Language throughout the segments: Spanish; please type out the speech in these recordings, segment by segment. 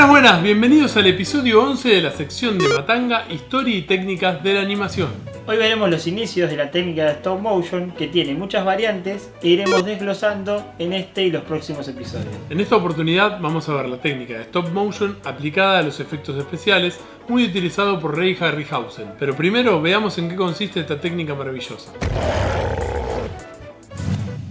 Buenas, bienvenidos al episodio 11 de la sección de Matanga, Historia y Técnicas de la Animación. Hoy veremos los inicios de la técnica de stop motion, que tiene muchas variantes e iremos desglosando en este y los próximos episodios. En esta oportunidad vamos a ver la técnica de stop motion aplicada a los efectos especiales, muy utilizado por Ray Harryhausen. Pero primero veamos en qué consiste esta técnica maravillosa.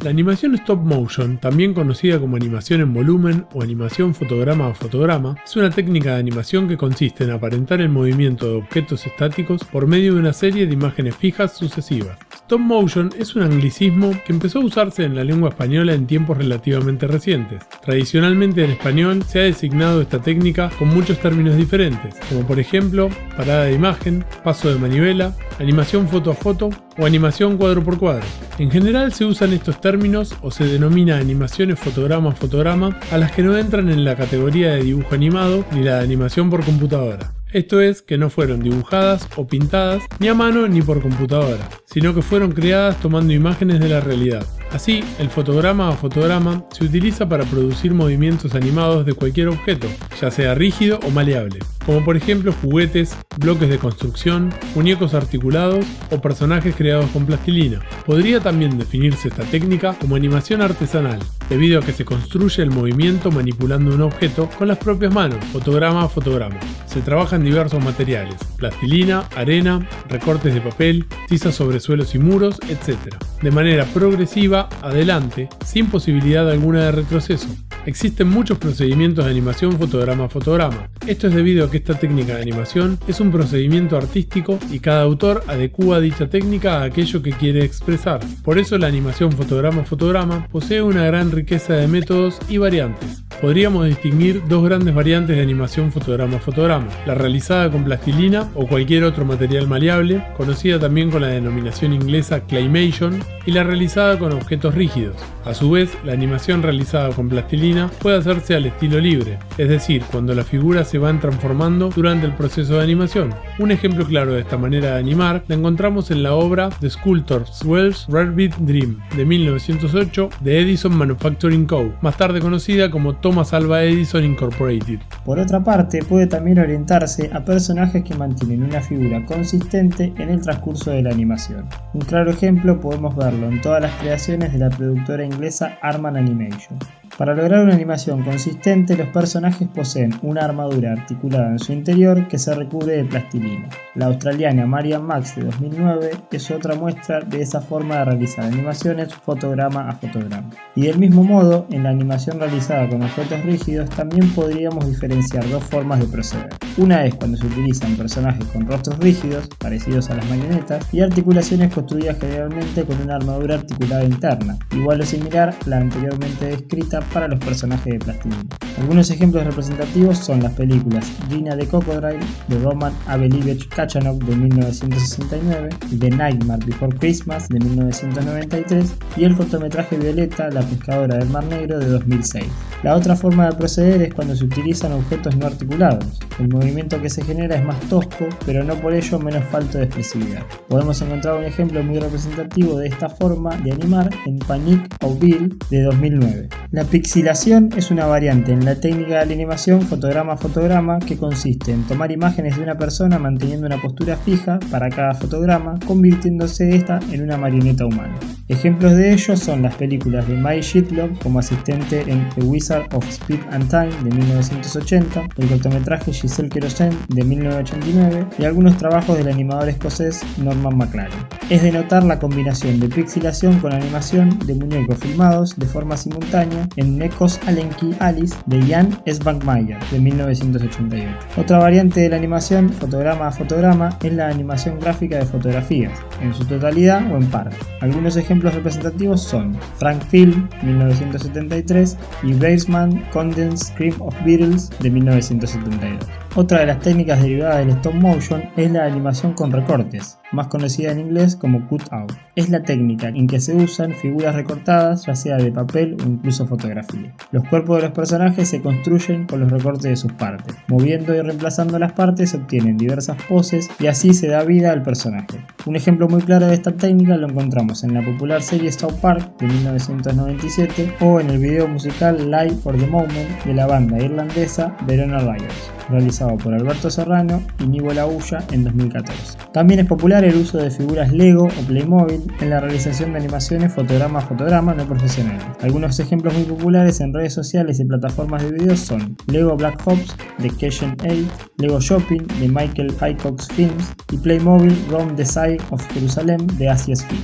La animación stop motion, también conocida como animación en volumen o animación fotograma a fotograma, es una técnica de animación que consiste en aparentar el movimiento de objetos estáticos por medio de una serie de imágenes fijas sucesivas. Stop motion es un anglicismo que empezó a usarse en la lengua española en tiempos relativamente recientes. Tradicionalmente en español se ha designado esta técnica con muchos términos diferentes, como por ejemplo parada de imagen, paso de manivela, animación foto a foto o animación cuadro por cuadro. En general se usan estos términos o se denomina animaciones fotograma a fotograma a las que no entran en la categoría de dibujo animado ni la de animación por computadora. Esto es, que no fueron dibujadas o pintadas ni a mano ni por computadora, sino que fueron creadas tomando imágenes de la realidad. Así, el fotograma a fotograma se utiliza para producir movimientos animados de cualquier objeto, ya sea rígido o maleable, como por ejemplo juguetes, bloques de construcción, muñecos articulados o personajes creados con plastilina. Podría también definirse esta técnica como animación artesanal, debido a que se construye el movimiento manipulando un objeto con las propias manos, fotograma a fotograma. Se trabaja en diversos materiales: plastilina, arena, recortes de papel, tiza sobre suelos y muros, etc. De manera progresiva, adelante, sin posibilidad alguna de retroceso. Existen muchos procedimientos de animación fotograma a fotograma. Esto es debido a que esta técnica de animación es un procedimiento artístico y cada autor adecúa dicha técnica a aquello que quiere expresar. Por eso la animación fotograma a fotograma posee una gran riqueza de métodos y variantes. Podríamos distinguir dos grandes variantes de animación fotograma a fotograma: la realizada con plastilina o cualquier otro material maleable, conocida también con la denominación inglesa claymation, y la realizada con objetos rígidos. A su vez, la animación realizada con plastilina puede hacerse al estilo libre, es decir, cuando las figuras se van transformando durante el proceso de animación. Un ejemplo claro de esta manera de animar la encontramos en la obra The Sculptor's Wells Rarebit Dream de 1908 de Edison Manufacturing Co., más tarde conocida como Thomas Alva Edison Incorporated. Por otra parte, puede también orientarse a personajes que mantienen una figura consistente en el transcurso de la animación. Un claro ejemplo podemos verlo en todas las creaciones de la productora inglesa Harman Animation. Para lograr una animación consistente, los personajes poseen una armadura articulada en su interior que se recubre de plastilina. La australiana Marian Max de 2009 es otra muestra de esa forma de realizar animaciones fotograma a fotograma. Y del mismo modo, en la animación realizada con objetos rígidos también podríamos diferenciar dos formas de proceder. Una es cuando se utilizan personajes con rostros rígidos, parecidos a las marionetas, y articulaciones construidas generalmente con una armadura articulada interna, igual o similar a la anteriormente descrita para los personajes de plastilina. Algunos ejemplos representativos son las películas Gina the Crocodile de Roman Abelievich Kachanov de 1969, The Nightmare Before Christmas de 1993 y el cortometraje Violeta, la pescadora del Mar Negro de 2006. La otra forma de proceder es cuando se utilizan objetos no articulados. El movimiento que se genera es más tosco, pero no por ello menos falto de expresividad. Podemos encontrar un ejemplo muy representativo de esta forma de animar en Panic au Bill de 2009. La pixilación es una variante en la técnica de la animación fotograma a fotograma que consiste en tomar imágenes de una persona manteniendo una postura fija para cada fotograma, convirtiéndose esta en una marioneta humana. Ejemplos de ello son las películas de Mike Shidlock como asistente en The Wizard of Speed and Time de 1980, el cortometraje Giselle Kerosene de 1989 y algunos trabajos del animador escocés Norman McLaren. Es de notar la combinación de pixilación con animación de muñecos filmados de forma simultánea en Nekos Alenki Alice de Jan Svankmajer de 1988. Otra variante de la animación fotograma a fotograma es la animación gráfica de fotografías, en su totalidad o en parte. Algunos ejemplos representativos son Frank Film 1973 y Weissman Condensed Scream of Beatles de 1972. Otra de las técnicas derivadas del stop motion es la animación con recortes, más conocida en inglés como cut-out. Es la técnica en que se usan figuras recortadas, ya sea de papel o incluso fotografía. Los cuerpos de los personajes se construyen con los recortes de sus partes. Moviendo y reemplazando las partes se obtienen diversas poses y así se da vida al personaje. Un ejemplo muy claro de esta técnica lo encontramos en la popular serie South Park de 1997 o en el video musical Live for the Moment de la banda irlandesa Verona Riders, realizado por Alberto Serrano y Nivo Laulla en 2014. También es popular el uso de figuras Lego o Playmobil en la realización de animaciones fotograma a fotograma no profesionales. Algunos ejemplos muy populares en redes sociales y plataformas de videos son Lego Black Ops de Cajun 8, Lego Shopping de Michael Hickok's Films y Playmobil Roam the Side of Jerusalem de Asia's Film.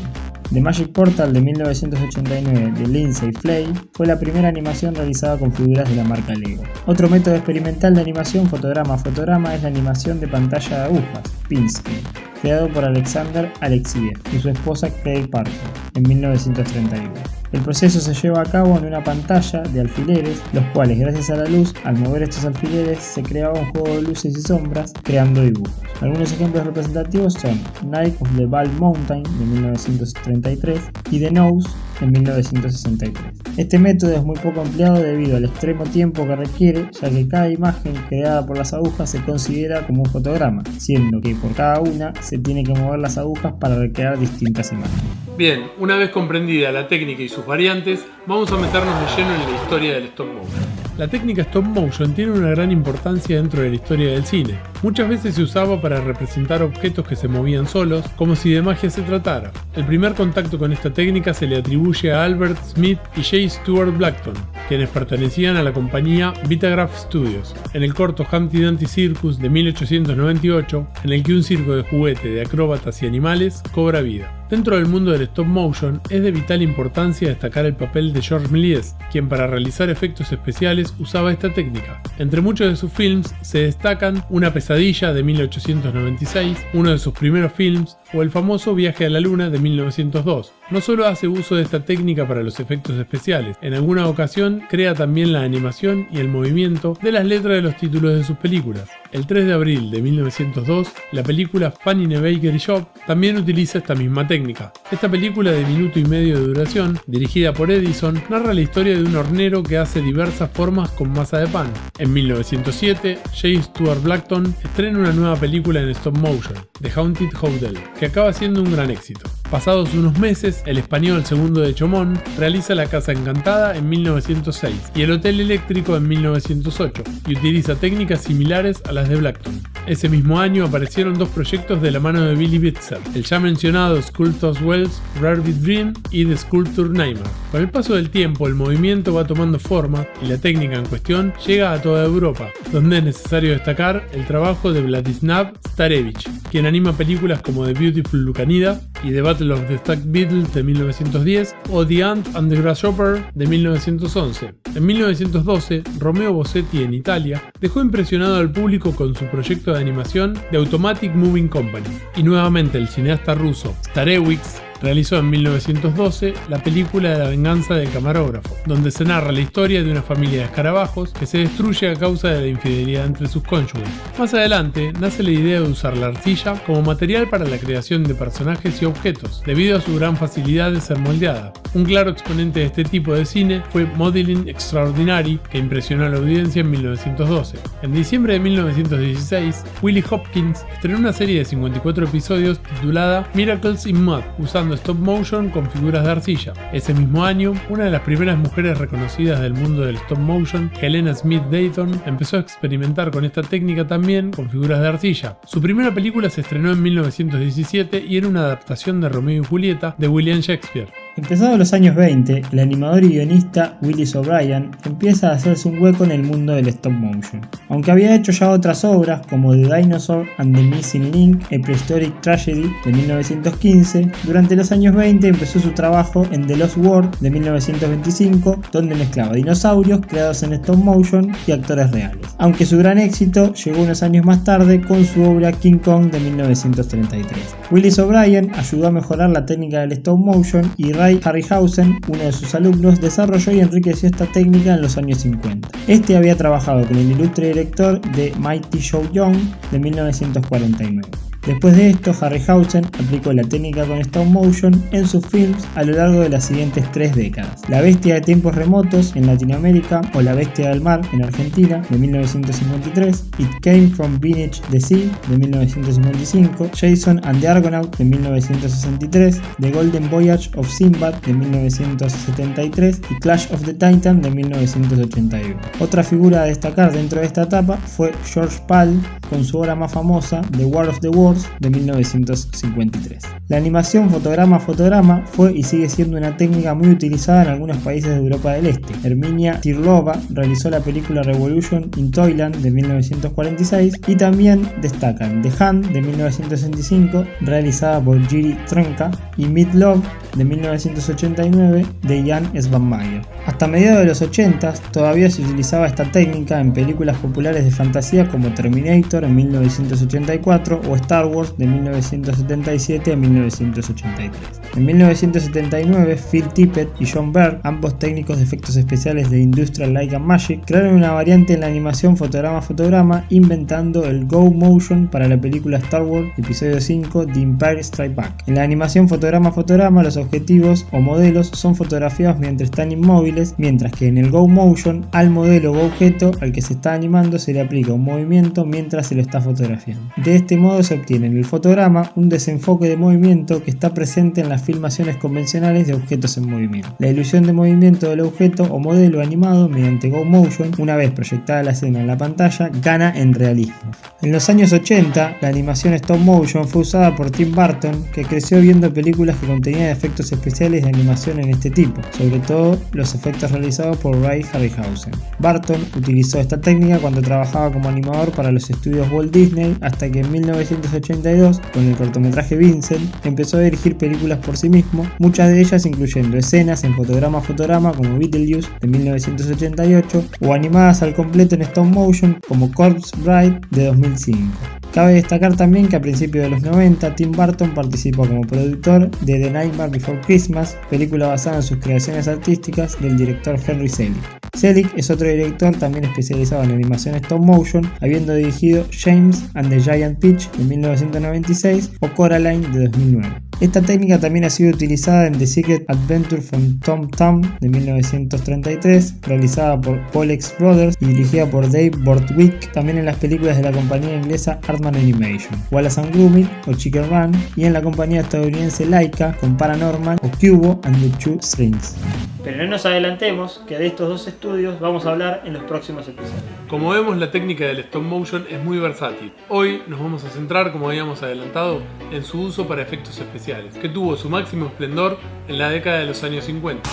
The Magic Portal de 1989 de Lindsay Flay fue la primera animación realizada con figuras de la marca Lego. Otro método experimental de animación fotograma a fotograma es la animación de pantalla de agujas, Pinscreen, creado por Alexander Alexiev y su esposa Craig Parker en 1931. El proceso se lleva a cabo en una pantalla de alfileres, los cuales gracias a la luz, al mover estos alfileres se creaba un juego de luces y sombras creando dibujos. Algunos ejemplos representativos son Night of the Bald Mountain de 1933 y The Nose en 1963. Este método es muy poco empleado debido al extremo tiempo que requiere, ya que cada imagen creada por las agujas se considera como un fotograma, siendo que por cada una se tiene que mover las agujas para recrear distintas imágenes. Bien, una vez comprendida la técnica y sus variantes, vamos a meternos de lleno en la historia del stop motion. La técnica stop motion tiene una gran importancia dentro de la historia del cine. Muchas veces se usaba para representar objetos que se movían solos, como si de magia se tratara. El primer contacto con esta técnica se le atribuye a Albert Smith y J. Stuart Blackton, quienes pertenecían a la compañía Vitagraph Studios, en el corto Humpty Dumpty Circus de 1898, en el que un circo de juguete de acróbatas y animales cobra vida. Dentro del mundo del stop motion es de vital importancia destacar el papel de Georges Méliès, quien para realizar efectos especiales usaba esta técnica. Entre muchos de sus films se destacan Una pesadilla de 1896, uno de sus primeros films, o el famoso Viaje a la Luna de 1902. No solo hace uso de esta técnica para los efectos especiales, en alguna ocasión crea también la animación y el movimiento de las letras de los títulos de sus películas. El 3 de abril de 1902, la película Fun in a Bakery Shop también utiliza esta misma técnica. Esta película de minuto y medio de duración, dirigida por Edison, narra la historia de un hornero que hace diversas formas con masa de pan. En 1907, J. Stuart Blackton estrena una nueva película en stop motion, The Haunted Hotel, que acaba siendo un gran éxito. Pasados unos meses, el español Segundo de Chomón realiza La Casa Encantada en 1906 y El Hotel Eléctrico en 1908, y utiliza técnicas similares a las de Blackton. Ese mismo año aparecieron dos proyectos de la mano de Billy Bitzer, el ya mencionado Sculptor's Wells Rarebit Dream y The Sculptor Nightmare. Con el paso del tiempo, el movimiento va tomando forma y la técnica en cuestión llega a toda Europa, donde es necesario destacar el trabajo de Vladislav Starevich, quien anima películas como The Beautiful Lucanida y The Battle of the Stacked Beatles de 1910 o The Ant and the Grasshopper de 1911. En 1912, Romeo Bossetti en Italia dejó impresionado al público con su proyecto de animación The Automatic Moving Company, y nuevamente el cineasta ruso Starevich realizó en 1912 la película La venganza del camarógrafo, donde se narra la historia de una familia de escarabajos que se destruye a causa de la infidelidad entre sus cónyuges. Más adelante nace la idea de usar la arcilla como material para la creación de personajes y objetos, debido a su gran facilidad de ser moldeada. Un claro exponente de este tipo de cine fue Modeling Extraordinary, que impresionó a la audiencia en 1912. En diciembre de 1916, Willie Hopkins estrenó una serie de 54 episodios titulada Miracles in Mud, usando stop motion con figuras de arcilla. Ese mismo año, una de las primeras mujeres reconocidas del mundo del stop motion, Helena Smith Dayton, empezó a experimentar con esta técnica también con figuras de arcilla. Su primera película se estrenó en 1917 y era una adaptación de Romeo y Julieta de William Shakespeare. Empezados los años 20, el animador y guionista Willis O'Brien empieza a hacerse un hueco en el mundo del stop motion. Aunque había hecho ya otras obras como The Dinosaur and the Missing Link, A Prehistoric Tragedy de 1915, durante los años 20 empezó su trabajo en The Lost World de 1925, donde mezclaba dinosaurios creados en stop motion y actores reales. Aunque su gran éxito llegó unos años más tarde con su obra King Kong de 1933. Willis O'Brien ayudó a mejorar la técnica del stop motion y Ray Harryhausen, uno de sus alumnos, desarrolló y enriqueció esta técnica en los años 50. Este había trabajado con el ilustre director de Mighty Joe Young de 1949. Después de esto, Harryhausen aplicó la técnica con stop motion en sus films a lo largo de las siguientes 3 décadas. La bestia de tiempos remotos en Latinoamérica o La bestia del mar en Argentina de 1953, It Came from Beneath the Sea de 1955, Jason and the Argonaut de 1963, The Golden Voyage of Sinbad de 1973 y Clash of the Titan de 1981. Otra figura a destacar dentro de esta etapa fue George Pal con su obra más famosa, The War of the Worlds de 1953. La animación fotograma a fotograma fue y sigue siendo una técnica muy utilizada en algunos países de Europa del Este. Herminia Tirlova realizó la película Revolution in Toyland de 1946 y también destacan The Hand de 1965 realizada por Jiri Trnka y Meat Love de 1989 de Jan Svanmeier. Hasta mediados de los 80 todavía se utilizaba esta técnica en películas populares de fantasía como Terminator en 1984 o Star Wars de 1977 a 1983. En 1979, Phil Tippett y John Berg, ambos técnicos de efectos especiales de Industrial Light and Magic, crearon una variante en la animación fotograma a fotograma inventando el Go Motion para la película Star Wars Episodio 5 The Empire Strikes Back. En la animación fotograma a fotograma los objetivos o modelos son fotografiados mientras están inmóviles, mientras que en el Go Motion al modelo o objeto al que se está animando se le aplica un movimiento mientras se lo está fotografiando. De este modo se obtiene en el fotograma un desenfoque de movimiento que está presente en las filmaciones convencionales de objetos en movimiento. La ilusión de movimiento del objeto o modelo animado mediante Go Motion, una vez proyectada la escena en la pantalla, gana en realismo. En los años 80, la animación stop motion fue usada por Tim Burton, que creció viendo películas que contenían efectos especiales de animación en este tipo, sobre todo los efectos realizados por Ray Harryhausen. Burton utilizó esta técnica cuando trabajaba como animador para los estudios Walt Disney, hasta que en 1982, con el cortometraje Vincent, empezó a dirigir películas por sí mismo, muchas de ellas incluyendo escenas en fotograma a fotograma como Beetlejuice de 1988 o animadas al completo en stop motion como Corpse Bride de 2005. Cabe destacar también que a principios de los 90 Tim Burton participó como productor de The Nightmare Before Christmas, película basada en sus creaciones artísticas del director Henry Selick. Selick es otro director también especializado en animación stop motion, habiendo dirigido James and the Giant Peach de 1996 o Coraline de 2009. Esta técnica también ha sido utilizada en The Secret Adventure from Tom Thumb de 1933, realizada por Pollex Brothers y dirigida por Dave Borthwick, también en las películas de la compañía inglesa Hartman Animation, Wallace and Gromit o Chicken Run, y en la compañía estadounidense Laika con Paranormal o Cubo and the Two Strings. Pero no nos adelantemos, que de estos dos estudios vamos a hablar en los próximos episodios. Como vemos, la técnica del stop motion es muy versátil. Hoy nos vamos a centrar, como habíamos adelantado, en su uso para efectos especiales, que tuvo su máximo esplendor en la década de los años 50.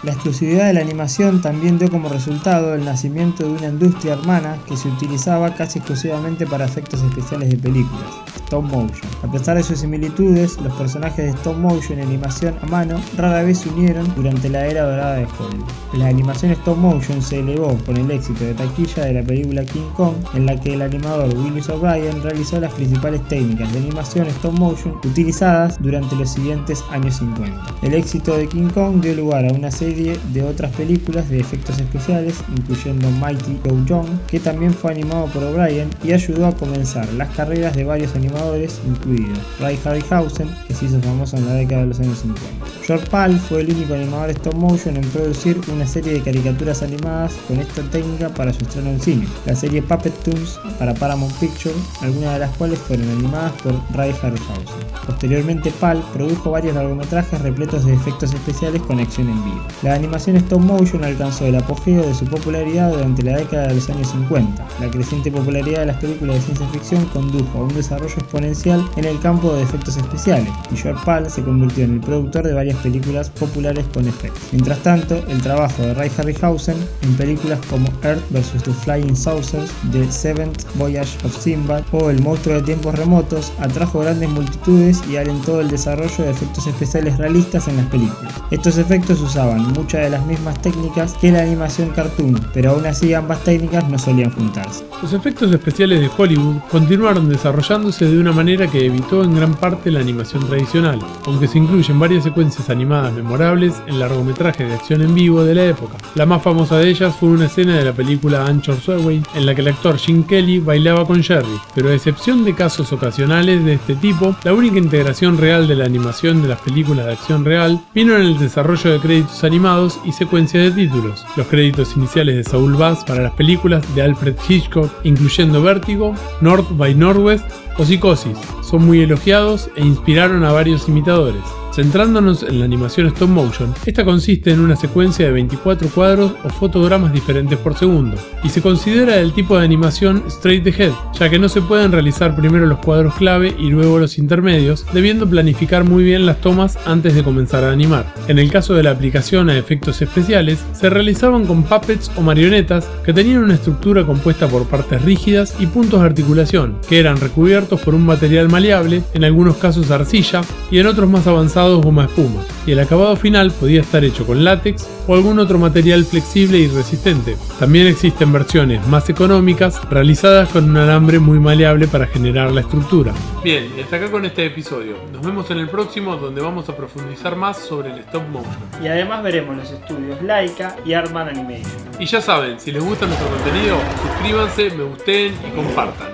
La exclusividad de la animación también dio como resultado el nacimiento de una industria hermana que se utilizaba casi exclusivamente para efectos especiales de películas, stop motion. A pesar de sus similitudes, los personajes de stop motion y animación a mano rara vez se unieron durante la era dorada de Hollywood. La animación stop motion se elevó con el éxito de taquilla de la película King Kong, en la que el animador Willis O'Brien realizó las principales técnicas de animación stop motion utilizadas durante los siguientes años 50. El éxito de King Kong dio lugar a una serie de otras películas de efectos especiales, incluyendo Mighty Joe Young, que también fue animado por O'Brien y ayudó a comenzar las carreras de varios animadores, incluido Ray Harryhausen, que se hizo famoso en la década de los años 50. George Pal fue el único animador stop motion en producir una serie de caricaturas animadas con esta técnica para su estreno en cine, la serie Puppet Toons para Paramount Pictures, algunas de las cuales fueron animadas por Ray Harryhausen. Posteriormente, Pal produjo varios largometrajes repletos de efectos especiales con acción en vivo. La animación stop motion alcanzó el apogeo de su popularidad durante la década de los años 50. La creciente popularidad de las películas de ciencia ficción condujo a un desarrollo exponencial en el campo de efectos especiales, y George Pal se convirtió en el productor de varias películas populares con efectos. Mientras tanto, el trabajo de Ray Harryhausen en películas como Earth vs. The Flying Saucers, The Seventh Voyage of Sinbad o El monstruo de tiempos remotos atrajo grandes multitudes y alentó el desarrollo de efectos especiales realistas en las películas. Estos efectos usaban muchas de las mismas técnicas que la animación cartoon, pero aún así ambas técnicas no solían juntarse. Los efectos especiales de Hollywood continuaron desarrollándose de una manera que evitó en gran parte la animación tradicional, aunque se incluyen varias secuencias secuencias animadas memorables en largometrajes de acción en vivo de la época. La más famosa de ellas fue una escena de la película Anchor's Away en la que el actor Gene Kelly bailaba con Jerry, pero a excepción de casos ocasionales de este tipo, la única integración real de la animación de las películas de acción real vino en el desarrollo de créditos animados y secuencias de títulos. Los créditos iniciales de Saul Bass para las películas de Alfred Hitchcock, incluyendo Vértigo, North by Northwest o Psicosis, son muy elogiados e inspiraron a varios imitadores. Centrándonos en la animación stop motion, esta consiste en una secuencia de 24 cuadros o fotogramas diferentes por segundo, y se considera el tipo de animación straight ahead, ya que no se pueden realizar primero los cuadros clave y luego los intermedios, debiendo planificar muy bien las tomas antes de comenzar a animar. En el caso de la aplicación a efectos especiales, se realizaban con puppets o marionetas que tenían una estructura compuesta por partes rígidas y puntos de articulación, que eran recubiertos por un material maleable, en algunos casos arcilla y en otros más avanzados goma espuma, y el acabado final podía estar hecho con látex o algún otro material flexible y resistente. También existen versiones más económicas realizadas con un alambre muy maleable para generar la estructura. Bien, y hasta acá con este episodio. Nos vemos en el próximo, donde vamos a profundizar más sobre el stop motion. Y además veremos los estudios Laika y Aardman Animation. Y ya saben, si les gusta nuestro contenido, suscríbanse, me gusten y compartan.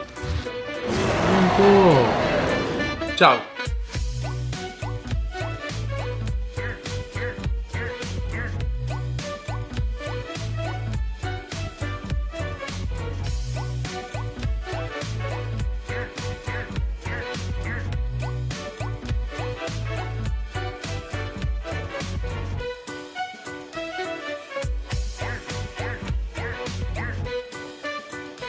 Chao.